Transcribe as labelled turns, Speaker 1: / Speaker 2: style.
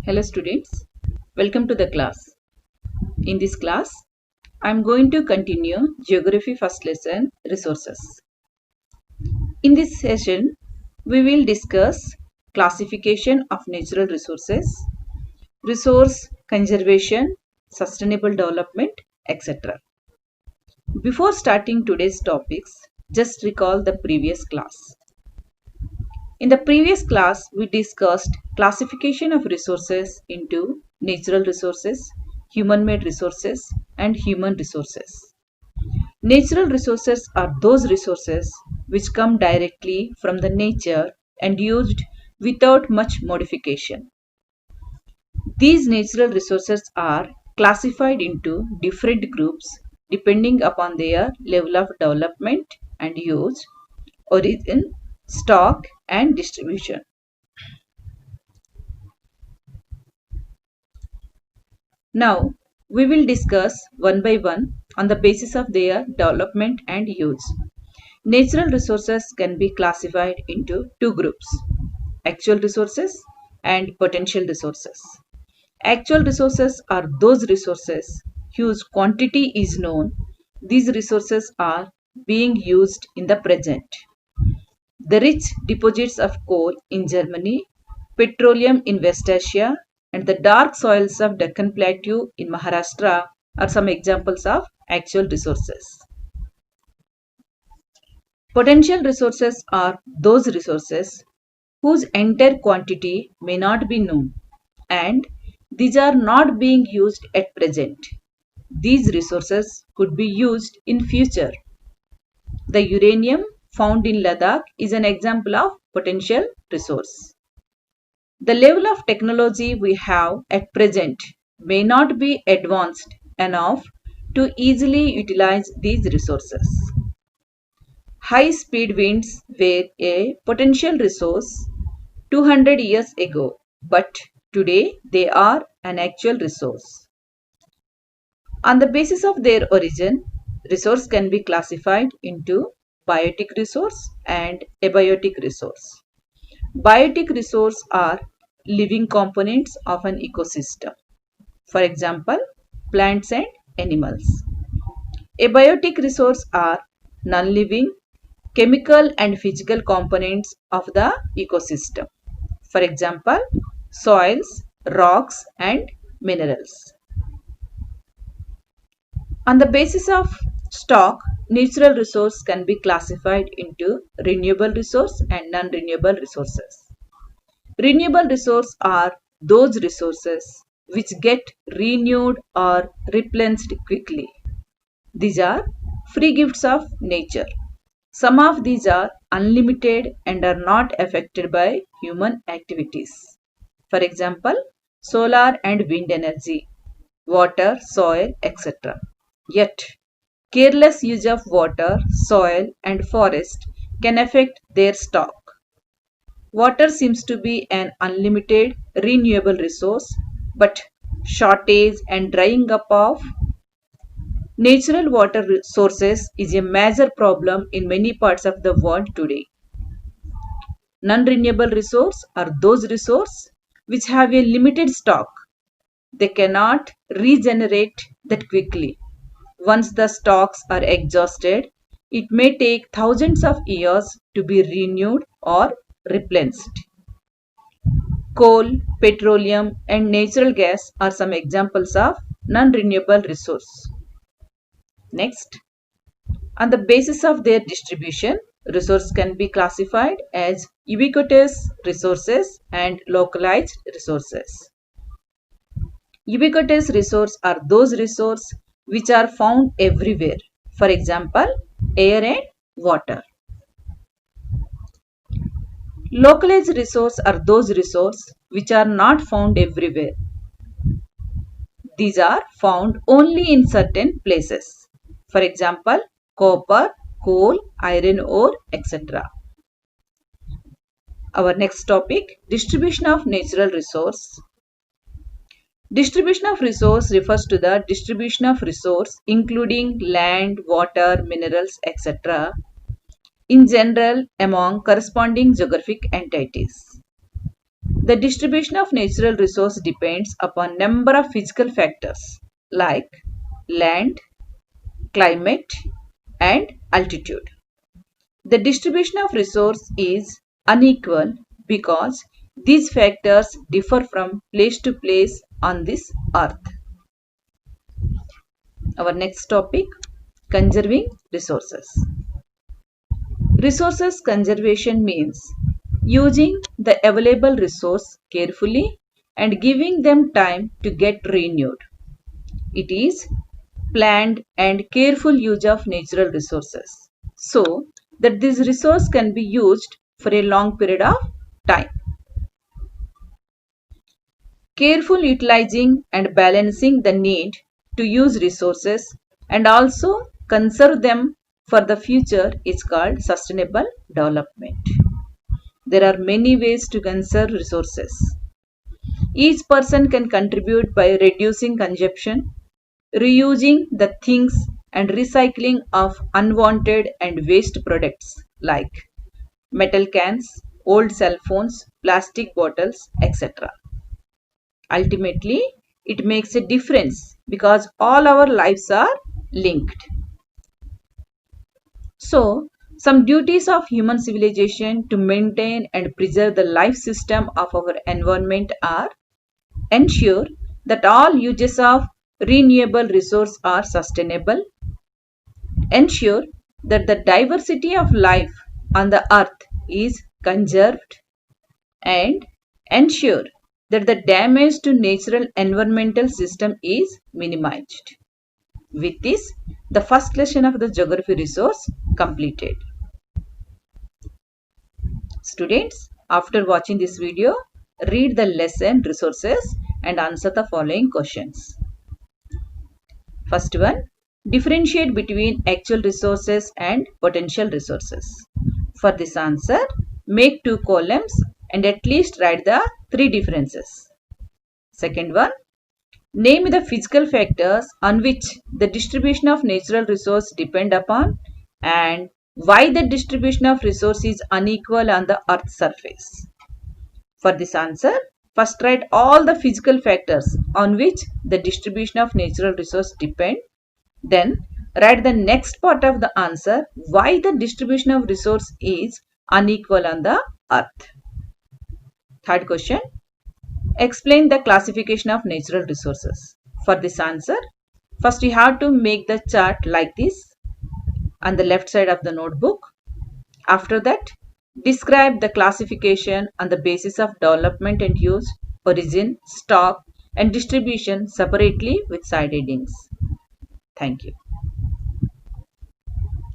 Speaker 1: Hello students, welcome to the class. In this class, I am going to continue Geography first lesson resources. In this session, we will discuss classification of natural resources, resource conservation, sustainable development, etc. Before starting today's topics, just recall the previous class. In the previous class, we discussed classification of resources into natural resources, human-made resources, and human resources. Natural resources are those resources which come directly from the nature and used without much modification. These natural resources are classified into different groups depending upon their level of development and use, origin, stock, and distribution. Now, we will discuss one by one on the basis of their development and use. Natural resources can be classified into two groups, actual resources and potential resources. Actual resources are those resources whose quantity is known. These resources are being used in the present. The rich deposits of coal in Germany, petroleum in West Asia, and the dark soils of Deccan Plateau in Maharashtra are some examples of actual resources. Potential resources are those resources whose entire quantity may not be known, and these are not being used at present. These resources could be used in future. The uranium found in Ladakh is an example of potential resource. The level of technology we have at present may not be advanced enough to easily utilize these resources. High-speed winds were a potential resource 200 years ago, but today they are an actual resource. On the basis of their origin, resource can be classified into biotic resource and abiotic resource. Biotic resources are living components of an ecosystem. For example, plants and animals. Abiotic resources are non-living, chemical and physical components of the ecosystem. For example, soils, rocks, and minerals. On the basis of stock, natural resources can be classified into renewable resource and non-renewable resources. Renewable resources are those resources which get renewed or replenished quickly. These are free gifts of nature. Some of these are unlimited and are not affected by human activities. For example, solar and wind energy, water, soil, etc. Yet, careless use of water, soil, and forest can affect their stock. Water seems to be an unlimited renewable resource, but shortage and drying up of natural water sources is a major problem in many parts of the world today. Non-renewable resources are those resources which have a limited stock. They cannot regenerate that quickly. Once the stocks are exhausted, it may take thousands of years to be renewed or replenished. Coal, petroleum, and natural gas are some examples of non-renewable resources. Next, on the basis of their distribution, resources can be classified as ubiquitous resources and localized resources. Ubiquitous resources are those resources which are found everywhere. For example, air and water. Localized resources are those resources which are not found everywhere. These are found only in certain places. For example, copper, coal, iron ore, etc. Our next topic, distribution of natural resource. Distribution of resource refers to the distribution of resource including land, water, minerals, etc. in general among corresponding geographic entities. The distribution of natural resource depends upon number of physical factors like land, climate, and altitude. The distribution of resource is unequal because these factors differ from place to place on this earth. Our next topic, conserving resources. Resources conservation means using the available resource carefully and giving them time to get renewed. It is planned and careful use of natural resources so that this resource can be used for a long period of time. Careful utilizing and balancing the need to use resources and also conserve them for the future is called sustainable development. There are many ways to conserve resources. Each person can contribute by reducing consumption, reusing the things and recycling of unwanted and waste products like metal cans, old cell phones, plastic bottles, etc. Ultimately, it makes a difference because all our lives are linked. So, some duties of human civilization to maintain and preserve the life system of our environment are: ensure that all uses of renewable resource are sustainable, ensure that the diversity of life on the earth is conserved, and ensure that the damage to natural environmental system is minimized. With this, the first lesson of the geography resource completed. Students, after watching this video, read the lesson resources and answer the following questions. First one, differentiate between actual resources and potential resources. For this answer, make 2 columns and at least write the 3 differences. Second one, name the physical factors on which the distribution of natural resource depend upon and why the distribution of resource is unequal on the earth's surface. For this answer, first write all the physical factors on which the distribution of natural resource depend. Then write the next part of the answer why the distribution of resource is unequal on the earth. Third question, explain the classification of natural resources. For this answer, first you have to make the chart like this on the left side of the notebook. After that, describe the classification on the basis of development and use, origin, stock, and distribution separately with side headings. Thank you.